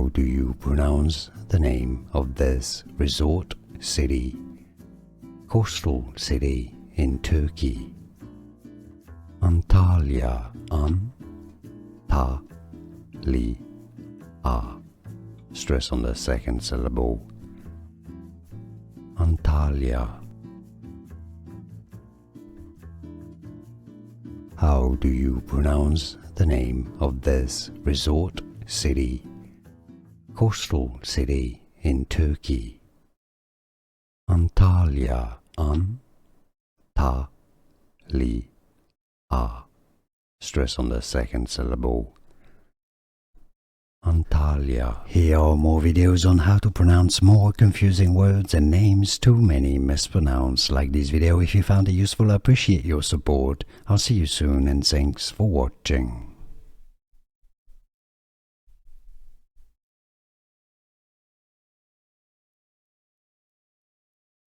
How do you pronounce the name of this resort city, coastal city in Turkey? Antalya, An-ta-li-a. Stress on the second syllable. Antalya. How do you pronounce the name of this resort city, coastal city in Turkey? Antalya, An-ta-li-a. Stress on the second syllable. Antalya. Here are more videos on how to pronounce more confusing words and names too many mispronounced. Like this video if you found it useful. I appreciate your support. I'll see you soon and thanks for watching.